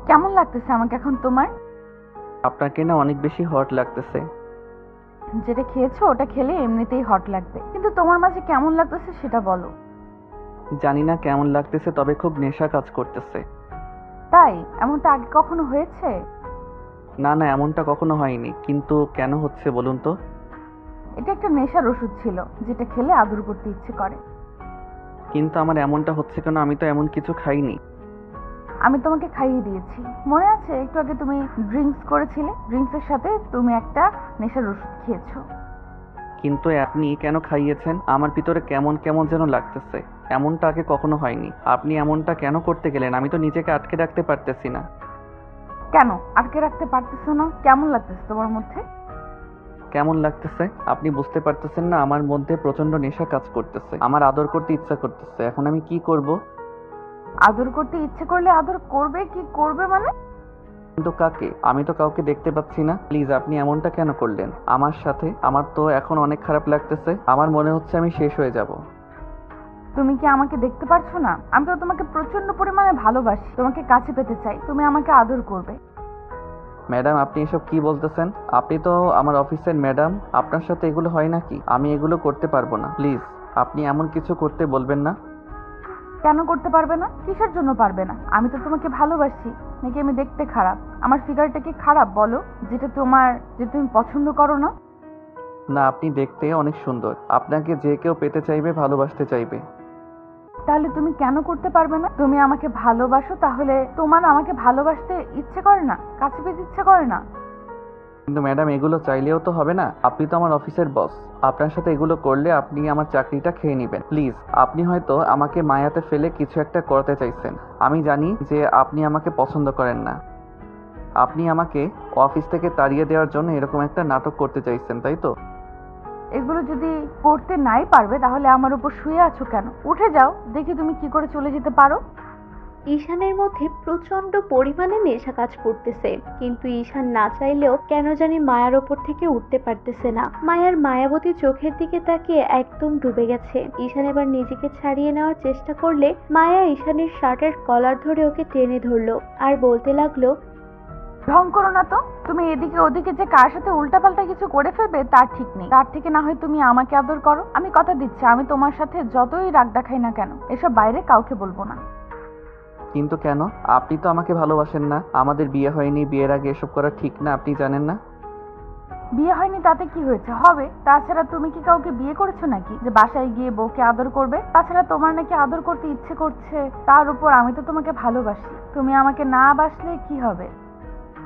কেমন লাগতেছে আমাকে এখন তোমার? আপনাকে না অনেক বেশি হট লাগতেছে। যেটা খেয়েছো ওটা খেলে এমনিতেই হট লাগবে, কিন্তু তোমার মাঝে কেমন লাগতেছে সেটা বলো। জানি না কেমন লাগতেছে, তবে খুব নেশা কাজ করতেছে। তাই? এমনটা আগে কখনো হয়েছে? না না, এমনটা কখনো হয়নি, কিন্তু কেন হচ্ছে বলুন তো? এটা একটা নেশার ওষুধ ছিল, যেটা খেলে আদর করতে ইচ্ছে করে। কিন্তু আমার এমনটা হচ্ছে কেন? আমি তো এমন কিছু খাইনি। আমি তোমাকে খাইয়ে দিয়েছি, মনে আছে? একটু আগে তুমি ড্রিঙ্কস করেছিলে, ড্রিঙ্কসের সাথে তুমি একটা নেশার ওষুধ খেয়েছো। কিন্তু আপনি কেন খাইয়েছেন? আমার ভিতরে কেমন কেমন যেন লাগতেছে। এমনটা আগে কখনো হয়নি। আপনি এমনটা কেন করতে গেলেন? আমি তো নিজেকে আটকে রাখতে পারতেছি না। কেন আটকে রাখতে পারতেছো না? কেমন লাগতেছে তোমার মধ্যে? কেমন লাগতেছে আপনি বুঝতে পারতেছেন না? আমার মধ্যে প্রচন্ড নেশা কাজ করতেছে, আমার আদর করতে ইচ্ছা করতেছে। এখন আমি কি করব? আদর করতে ইচ্ছে করলে আদর করবে, কি করবে মানে? কিন্তু কাকে? আমি তো কাউকে দেখতে পাচ্ছি না। প্লিজ, আপনি এমনটা কেন করলেন আমার সাথে? আমার তো এখন অনেক খারাপ লাগতেছে। আমার মনে হচ্ছে আমি শেষ হয়ে যাব। তুমি কি আমাকে দেখতে পারছো না? আমি তো তোমাকে প্রচন্ড পরিমাণে ভালোবাসি, তোমাকে কাছে পেতে চাই, তুমি আমাকে আদর করবে। ম্যাডাম, আপনি এসব কি বলতেছেন? আপনি তো আমার অফিসের ম্যাডাম। আপনার সাথে এগুলো হয় নাকি? আমি এগুলো করতে পারবো না। প্লিজ, আপনি এমন কিছু করতে বলবেন না। কেন করতে পারবে না? কিসের জন্য পারবে না? আমি তো তোমাকে ভালোবাসি। নাকি আমি দেখতে খারাপ? আমার ফিগারটা কি খারাপ বলো, যেটা তোমার, যে তুমি পছন্দ করো না? না, আপনি দেখতে অনেক সুন্দর। আপনাকে যে কেউ পেতে চাইবে, ভালোবাসতে চাইবে। তাহলে তুমি কেন করতে পারবে না? তুমি আমাকে ভালোবাসো, তাহলে তোমার আমাকে ভালোবাসতে ইচ্ছে করে না? কাছে পেতে ইচ্ছে করে না? কিন্তু ম্যাডাম, এগুলো চাইলেও তো হবে না। আপনি তো আমার অফিসের বস। আপনার সাথে এগুলো করলে আপনি আমার চাকরিটা খেয়ে নেবেন। প্লিজ, আপনি হয়তো আমাকে মায়াতে ফেলে কিছু একটা করতে চাইছেন। আমি জানি যে আপনি আমাকে পছন্দ করেন না। আপনি আমাকে অফিস থেকে তাড়িয়ে দেওয়ার জন্য এরকম একটা নাটক করতে চাইছেন, তাই তো? এগুলো যদি করতে নাই পারবে, তাহলে আমার উপর শুয়ে আছো কেন? উঠে যাও, দেখি তুমি কি করে চলে যেতে পারো। ঈশানের মধ্যে প্রচন্ড পরিমাণে নেশা কাজ করতেছে, কিন্তু ঈশান না চাইলেও কেন জানি মায়ার ওপর থেকে উঠতে পারতেছে না। মায়ার মায়াবতী চোখের দিকে তাকিয়ে একদম ডুবে গেছে। ঈশান এবার নিজেকে ছাড়িয়ে নেওয়ার চেষ্টা করলে মায়া ঈশানের শার্টের কলার ধরে ওকে টেনে ধরলো আর বলতে লাগলো, ঢং করো না তো। তুমি এদিকে ওদিকে যে কার সাথে উল্টাপাল্টা কিছু করে ফেলবে তার ঠিক নেই। তার থেকে না হয় তুমি আমাকে আদর করো। আমি কথা দিচ্ছি, আমি তোমার সাথে যতই রাগ দেখাই না কেন, এসব বাইরে কাউকে বলবো না। কিন্তু কেন? আপনি তো আমাকে ভালোবাসেন না। আমাদের বিয়ে হয়নি, বিয়ের আগে এসব করা ঠিক না, আপনি জানেন না? বিয়ে হয়নি তাতে কি হয়েছে? হবে। তাছাড়া তুমি কি কাউকে বিয়ে করেছো নাকি যে বাসায় গিয়ে বউকে আদর করবে? তাছাড়া তোমার নাকি আদর করতে ইচ্ছে করছে, তার উপর আমি তো তোমাকে ভালোবাসি। তুমি আমাকে না বাসলে কি হবে?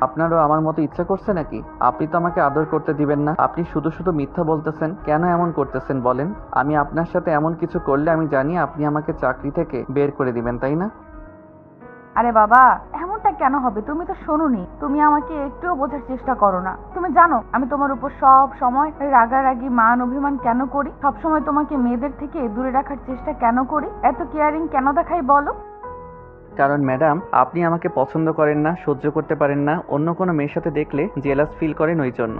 আপনারও আমার মতো ইচ্ছা করছে নাকি? আপনি তো আমাকে আদর করতে দিবেন না। আপনি শুধু শুধু মিথ্যা বলতেছেন। কেন এমন করতেছেন বলেন? আমি আপনার সাথে এমন কিছু করলে আমি জানি আপনি আমাকে চাকরি থেকে বের করে দিবেন, তাই না? আরে বাবা, এমনটা কেন হবে? তুমি তো শোনোনি, তুমি আমাকে একটুও বোঝার চেষ্টা করো না। তুমি জানো আমি তোমার উপর সব সময় রাগারাগি মান অভিমান কেন করি? সব সময় তোমাকে মেয়েদের থেকে দূরে রাখার চেষ্টা কেন করি? এত কেয়ারিং কেন দেখাই বলো? কারণ ম্যাডাম, আপনি আমাকে পছন্দ করেন না, সহ্য করতে পারেন না। অন্য কোনো মেয়ের সাথে দেখলে জেলাস ফিল করেন, ওই জন্য।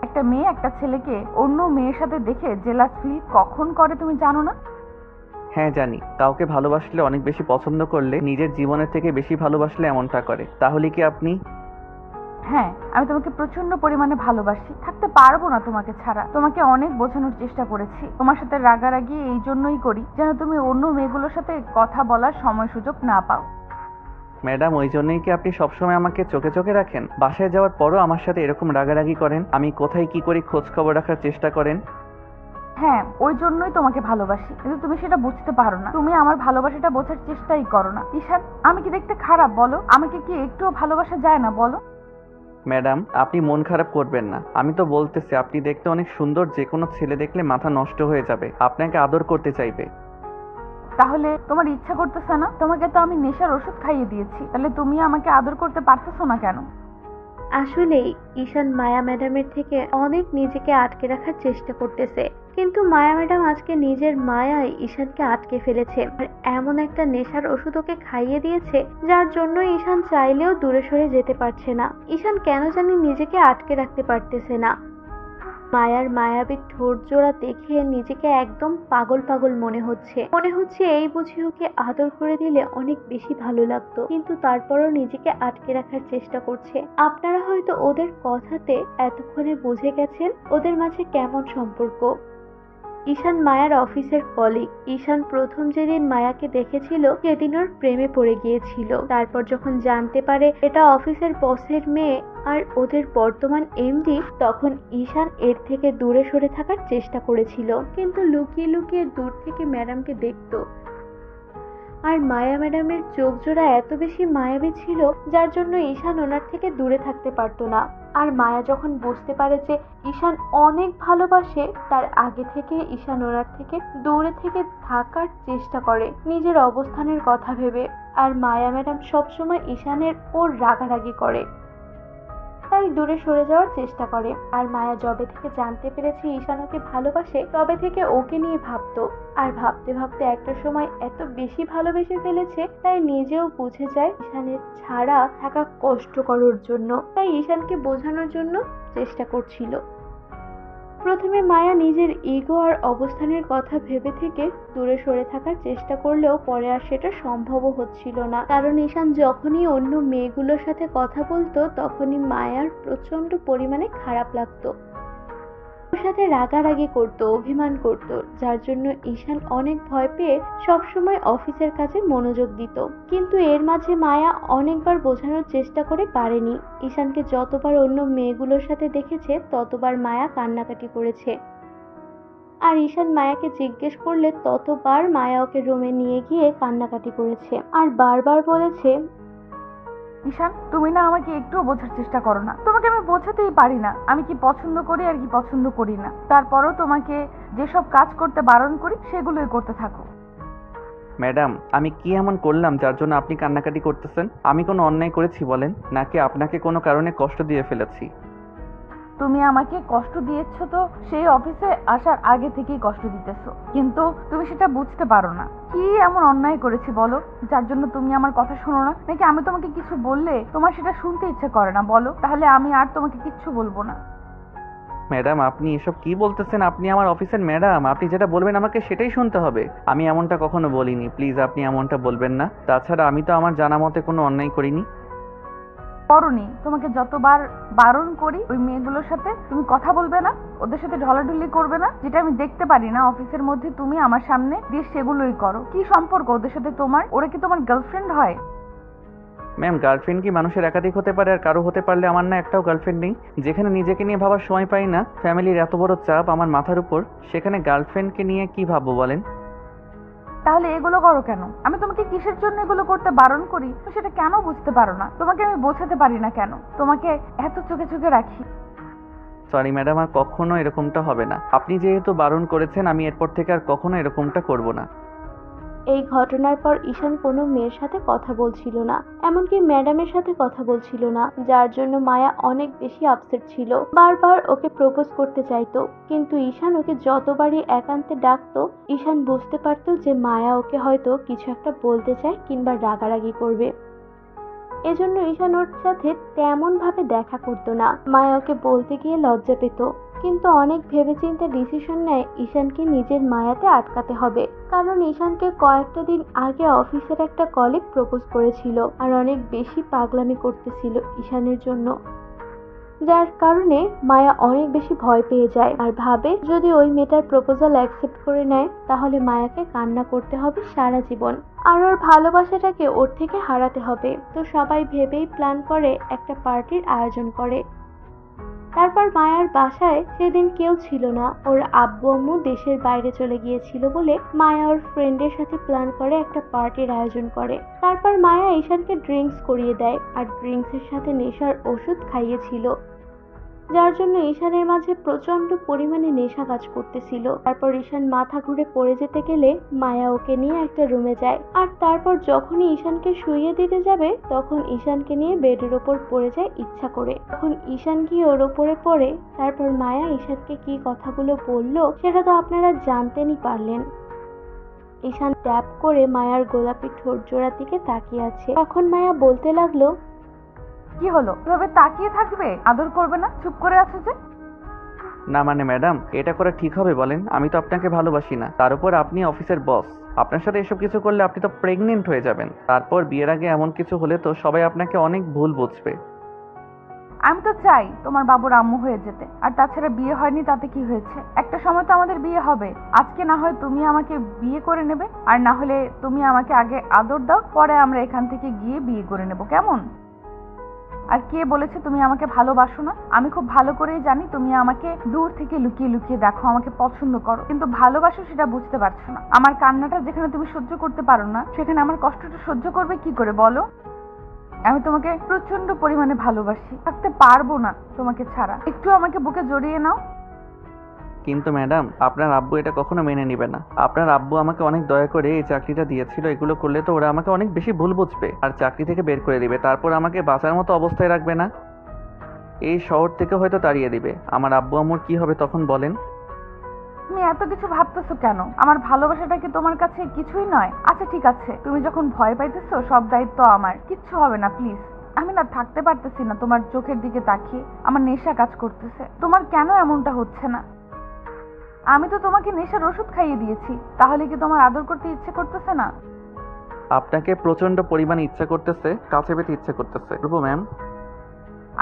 একটা মেয়ে একটা ছেলেকে অন্য মেয়ের সাথে দেখে জেলাস ফিল কখন করে তুমি জানো না? হ্যাঁ জানি। কাউকে ভালোবাসলে, অনেক বেশি পছন্দ করলে, নিজের জীবনের থেকে বেশি ভালোবাসলে এমনটা করে। তাহলে কি আপনি? হ্যাঁ, আমি তোমাকে প্রচন্ড পরিমাণে ভালোবাসি, থাকতে পারবো না তোমাকে ছাড়া। তোমাকে অনেক বোঝানোর চেষ্টা করেছি, তোমার সাথে রাগারাগি এই জন্যই করি যেন তুমি অন্য মেয়েগুলোর সাথে কথা বলার সময় সুযোগ না পাও। ম্যাডাম, ওই জন্যই কি আপনি সবসময় আমাকে চোখে চোখে রাখেন? বাসায় যাওয়ার পরও আমার সাথে এরকম রাগারাগি করেন? আমি কোথায় কি করি খোঁজ খবর রাখার চেষ্টা করেন? হ্যাঁ, ওই জন্যই তোমাকে ভালোবাসি, কিন্তু তুমি সেটা বুঝতে পারো না। তুমি আমার ভালোবাসাটা বোঝার চেষ্টাই করো না। ঈশান, আমি কি দেখতে খারাপ বলো? আমাকে কি একটুও ভালোবাসা যায় না বলো? ম্যাডাম, আপনি মন খারাপ করবেন না। আমি তো বলতেছি আপনি দেখতে অনেক সুন্দর। যে কোনো ছেলে দেখলে মাথা নষ্ট হয়ে যাবে, আপনাকে আদর করতে চাইবে। তাহলে তোমার ইচ্ছা করতেছে না? তোমাকে তো আমি নেশার ওষুধ খাইয়ে দিয়েছি, তাহলে তুমি আমাকে আদর করতে পারতেছো না কেন? আসলেই ঈশান মায়া ম্যাডামের থেকে অনেক নিজেকে আটকে রাখার চেষ্টা করতেছে, কিন্তু মায়া ম্যাডাম আজকে নিজের মায়ায় ঈশানকে আটকে ফেলেছে আর এমন একটা নেশার ওষুধ ওকে খাইয়ে দিয়েছে যার জন্য ঈশান চাইলেও দূরে সরে যেতে পারছে না। ঈশান কেন জানি নিজেকে আটকে রাখতে পারতেছে না। মায়ার মায়াবী ঠোঁট জোড়া দেখে নিজেকে একদম পাগল পাগল মনে হচ্ছে এই বুঝি ওকে আদর করে দিলে অনেক বেশি ভালো লাগতো, কিন্তু তারপরও নিজেকে আটকে রাখার চেষ্টা করছে। আপনারা হয়তো ওদের কথাতে এতক্ষণে বুঝে গেছেন ওদের মাঝে কেমন সম্পর্ক। ঈশান মায়ার অফিসের কলিগ। ঈশান প্রথম যেদিন মায়াকে দেখেছিল সেদিন ওর প্রেমে পড়ে গিয়েছিল। তারপর যখন জানতে পারে এটা অফিসের বসের মেয়ে আর ওদের বর্তমান এমডি, তখন ঈশান এর থেকে দূরে সরে থাকার চেষ্টা করেছিল, কিন্তু লুকিয়ে লুকিয়ে দূর থেকে ম্যাডামকে দেখতো। আর মায়া ম্যাডামের চোখ জোড়া এত বেশি মায়াবী ছিল যার জন্য ঈশান ওনার থেকে দূরে থাকতে পারতো না। আর মায়া যখন বুঝতে পারে যে ঈশান অনেক ভালোবাসে, তার আগে থেকে ঈশান ওনার থেকে দূরে থেকে থাকার চেষ্টা করে নিজের অবস্থানের কথা ভেবে। আর মায়া ম্যাডাম সবসময় ঈশানের ওর রাগারাগি করে, তাই দূরে সরে যাওয়ার চেষ্টা করে। আর মায়া যবে থেকে জানতে পেরেছে ঈশান ওকে ভালোবাসে, তবে থেকে ওকে নিয়ে ভাবতো। আর ভাবতে ভাবতে একটা সময় এত বেশি ভালোবেসে ফেলেছে, তাই নিজেও বুঝে যায় ঈশানের ছাড়া থাকা কষ্টকর ওর জন্য। তাই ঈশানকে বোঝানোর জন্য চেষ্টা করছিল। প্রথমে মায়া নিজের ইগো আর অবস্থানের কথা ভেবে থেকে দূরে সরে থাকার চেষ্টা করলেও পরে আর সেটা সম্ভবও হচ্ছিল না, কারণ ঈশান যখনই অন্য মেয়েগুলোর সাথে কথা বলতো তখনই মায়ার প্রচন্ড পরিমাণে খারাপ লাগতো, ওর সাথে রাগারাগি করতো, অভিমান করতো, যার জন্য ঈশান অনেক ভয় পেয়ে সবসময় অফিসের কাজে মনোযোগ দিত। কিন্তু এর মাঝে মায়া অনেকবার বোঝানোর চেষ্টা করে পারেনি। ঈশানকে যতবার অন্য মেয়েগুলোর সাথে দেখেছে ততবার মায়া কান্নাকাটি করেছে। আর ঈশান মায়াকে জিজ্ঞেস করলে ততবার মায়া ওকে রুমে নিয়ে গিয়ে কান্নাকাটি করেছে আর বারবার বলেছে, ঈশান, তুমি না আমাকে একটুও বোঝার চেষ্টা করো না। তোমাকে আমি বোঝাতেই পারি না আমি কি পছন্দ করি আর কি পছন্দ করি না। তারপরও তোমাকে যেসব কাজ করতে বারণ করি সেগুলোই করতে থাকো। ম্যাডাম, আমি কি এমন করলাম যার জন্য আপনি কান্নাকাটি করতেছেন? আমি কোনো অন্যায় করেছি বলেন, নাকি আপনাকে কোনো কারণে কষ্ট দিয়ে ফেলেছি? তুমি আমাকে কষ্ট দিয়েছো তো সেই অফিসে আসার আগে থেকেই কষ্ট দিতেছো, কিন্তু তুমি সেটা বুঝতে পারো না। কি এমন অন্যায় করেছি বলো যার জন্য তুমি আমার কথা শোনো না? নাকি আমি তোমাকে কিছু বললে তোমার সেটা শুনতে ইচ্ছে করে না? বলো, তাহলে আমি আর তোমাকে কিচ্ছু বলবো না। ম্যাডাম, আপনি এসব কি বলতেছেন? আপনি আমার অফিসের ম্যাডাম, আপনি যেটা বলবেন আমাকে সেটাই শুনতে হবে। আমি এমনটা কখনো বলিনি, প্লিজ আপনি এমনটা বলবেন না। তাছাড়া আমি তো আমার জানা মতে কোনো অন্যায় করিনি। করনি, তোমাকে যতবার বারণ করি ওই মেয়েগুলোর সাথে তুমি কথা বলবে না, ওদের সাথে ঢলাঢুলি করবে না, যেটা আমি দেখতে পারি না অফিসের মধ্যে তুমি আমার সামনে দিয়ে সেগুলোই করো। কি সম্পর্ক ওদের সাথে তোমার? ওরা কি তোমার গার্লফ্রেন্ড হয়? ম্যাম, গার্লফ্রেন্ড কি মানুষের একাধিক হতে পারে? আর কারো হতে পারলে আমার না একটাও গার্লফ্রেন্ড নেই। যেখানে নিজেকে নিয়ে ভাবার সময় পাই না, ফ্যামিলির এত বড় চাপ আমার মাথার উপর, সেখানে গার্লফ্রেন্ডকে নিয়ে কি ভাববো বলেন? তাহলে এগুলো করো কেন? আমি তোমাকে কিসের জন্য এগুলো করতে বারণ করি তো সেটা কেন বুঝতে পারো না? তোমাকে আমি বোঝাতে পারি না কেন? তোমাকে এত চোখে চোখে রাখি। সরি ম্যাডাম, আর কখনো এরকমটা হবে না। আপনি যেহেতু বারণ করেছেন, আমি এরপর থেকে আর কখনো এরকমটা করব না। এই ঘটনার পর ঈশান কোনো মেয়ের সাথে কথা বলছিল না, এমনকি ম্যাডামের সাথে কথা বলছিল না, যার জন্য মায়া অনেক বেশি আপসেট ছিল। বারবার ওকে প্রপোজ করতে চাইতো, কিন্তু ঈশান ওকে যতবারই একান্তে ডাকতো ঈশান বুঝতে পারতো যে মায়া ওকে হয়তো কিছু একটা বলতে চায় কিংবা রাগারাগি করবে। এজন্য ঈশান ওর সাথে তেমন ভাবে দেখা করতো না। মায়া ওকে বলতে গিয়ে লজ্জা পেত, কিন্তু অনেক ভেবেচিন্তে ডিসিশন নেয় ঈশানকে নিজের মায়াতে আটকাতে হবে, কারণ ঈশানকে কয়েকটা দিন আগে অফিসের একটা কলিগ প্রপোজ করেছিল আর অনেক বেশি পাগলামি করতেছিল ঈশানের জন্য, যার কারণে মায়া অনেক বেশি ভয় পেয়ে যায় আর ভাবে যদি ওই মেয়েটার প্রপোজাল অ্যাকসেপ্ট করে নেয় তাহলে মায়াকে কান্না করতে হবে সারা জীবন আর ওর ভালোবাসাটাকে ওর থেকে হারাতে হবে। তো সবাই ভেবেই প্ল্যান করে একটা পার্টির আয়োজন করে। তারপর মায়ার বাসায় সেদিন কেউ ছিল না, ওর আব্বু আম্মু দেশের বাইরে চলে গিয়েছিল বলে মায়া ওর ফ্রেন্ডের সাথে প্ল্যান করে একটা পার্টির আয়োজন করে। তারপর মায়া ঈশানকে ড্রিঙ্কস করিয়ে দেয় আর ড্রিঙ্কসের সাথে নেশার ওষুধ খাইয়েছিল, যার জন্য ঈশানের মাঝে প্রচন্ড পরিমাণে নেশা কাজ করতেছিল। তারপর ঈশান মাথা ঘুরে পড়ে যেতে গেলে মায়া ওকে নিয়ে একটা রুমে যায়, আর তারপর যখনই ঈশানকে শুইয়ে দিতে যাবে তখন ঈশানকে নিয়ে বেডের ওপর পড়ে যায় ইচ্ছা করে। তখন ঈশান গিয়ে ওর ওপরে পড়ে। তারপর মায়া ঈশানকে কি কথাগুলো বললো সেটা তো আপনারা জানতেনই পারলেন। ঈশান ট্যাপ করে মায়ার গোলাপি ঠোঁট জোড়ার দিকে তাকিয়ে আছে। তখন মায়া বলতে লাগলো, কি হলো? এভাবে তাকিয়ে থাকবে? আদর করবে না? চুপ করে আছো যে? না মানে ম্যাডাম, এটা করা ঠিক হবে বলেন? আমি তো আপনাকে ভালোবাসি না, তার উপর আপনি অফিসের বস। আপনার সাথে এসব কিছু করলে আপনি তো প্রেগনেন্ট হয়ে যাবেন। তারপর বিয়ের আগে এমন কিছু হলে তো সবাই আপনাকে অনেক ভুল বুঝবে। আমি তো চাই তোমার বাবুর আম্মু হয়ে যেতে। আর তাছাড়া বিয়ে হয়নি তাতে কি হয়েছে? একটা সময় তো আমাদের বিয়ে হবে। আজকে না হয় তুমি আমাকে বিয়ে করে নেবে, আর না হলে তুমি আমাকে আগে আদর দাও, পরে আমরা এখান থেকে গিয়ে বিয়ে করে নেব, কেমন? আর কে বলেছে তুমি আমাকে ভালোবাসো না? আমি খুব ভালো করেই জানি তুমি আমাকে দূর থেকে লুকিয়ে লুকিয়ে দেখো, আমাকে পছন্দ করো, কিন্তু ভালোবাসো সেটা বুঝতে পারছো না। আমার কান্নাটা যেখানে তুমি সহ্য করতে পারো না, সেখানে আমার কষ্টটা সহ্য করবে কি করে বলো? আমি তোমাকে প্রচন্ড পরিমাণে ভালোবাসি, থাকতে পারবো না তোমাকে ছাড়া। একটু আমাকে বুকে জড়িয়ে নাও। কিন্তু ম্যাডাম, আপনার আব্বু এটা কখনো মেনে নেবে না। আপনার আব্বু আমাকে অনেক দয়া করে এই চাকরিটা দিয়েছিল। এগুলো করলে তো ওরা আমাকে অনেক বেশি ভুল বুঝবে আর চাকরি থেকে বের করে দিবে, তারপর আমাকে বাঁচার মতো অবস্থায় রাখবে না, এই শহর থেকে হয়তো তাড়িয়ে দিবে। আমার আব্বু আম্মুর কি হবে তখন বলেন? তুমি এত কিছু ভাবতেছো কেন? আমার ভালোবাসাটা কি তোমার কাছে কিছুই নয়? আচ্ছা ঠিক আছে, তুমি যখন ভয় পাইতেছো সব দায়িত্ব আমার, কিচ্ছু হবে না প্লিজ। আমি না থাকতে পারতেছি না তোমার চোখের দিকে তাকিয়ে, আমার নেশা কাজ করতেছে। তোমার কেন এমনটা হচ্ছে না? আমি তো তোমাকে নেশার ওষুধ খাইয়ে দিয়েছি, তাহলে কি তোমার আদর করতে ইচ্ছে করতেছে না? আপনাকে প্রচন্ড পরিমাণে ইচ্ছা করতেছে, কাছে পেতে ইচ্ছে করতেছে রূপু ম্যাম।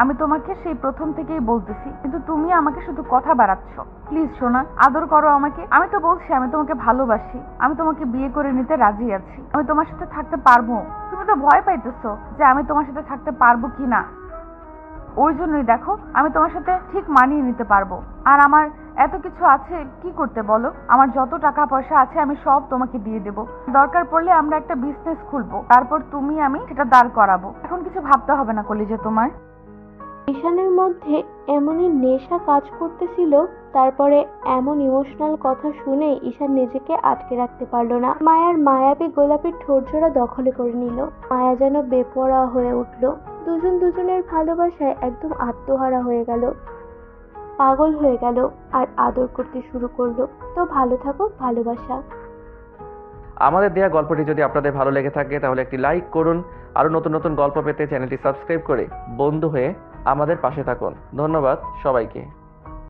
আমি তোমাকে সেই প্রথম থেকেই বলতেছি, কিন্তু তুমি আমাকে শুধু কথা বাড়াচ্ছ। প্লিজ সোনা, আদর করো আমাকে। আমি তো বলছি আমি তোমাকে ভালোবাসি, আমি তোমাকে বিয়ে করে নিতে রাজি আছি, আমি তোমার সাথে থাকতে পারবো। তুমি তো ভয় পাইতেছো যে আমি তোমার সাথে থাকতে পারবো কি না। ওই জন্যই দেখো, আমি তোমার সাথে ঠিক মানিয়ে নিতে পারবো। আর আমার এত কিছু আছে, কি করতে বলো? আমার যত টাকা পয়সা আছে আমি সব তোমাকে দিয়ে দেবো। দরকার পড়লে আমরা একটা বিজনেস খুলবো, তারপর তুমি আমি সেটা দাঁড় করাবো। এখন কিছু ভাবতে হবে না কলিজা তোমার। ঈশানের মধ্যে এমনই নেশা কাজ করতেছিল, তারপরে এমন ইমোশনাল কথা শুনে ঈশান নিজেকে আটকে রাখতে পারলো না। মায়ার মায়াবী গোলাপি ঠোঁটজোড়া দখলে করে নিল। মায়া যেন বেপরোয়া হয়ে উঠল। দুজন দুজনের ভালোবাসায় একদম আত্মহারা হয়ে গেল, পাগল হয়ে গেল আর আদর করতে শুরু করলো। তো ভালো থাকো ভালোবাসা। আমাদের দেয়া গল্পটি যদি আপনাদের ভালো লেগে থাকে তাহলে একটি লাইক করুন। আরও নতুন নতুন গল্প পেতে চ্যানেলটি সাবস্ক্রাইব করে বন্ধু হয়ে আমাদের পাশে থাকুন। ধন্যবাদ সবাইকে।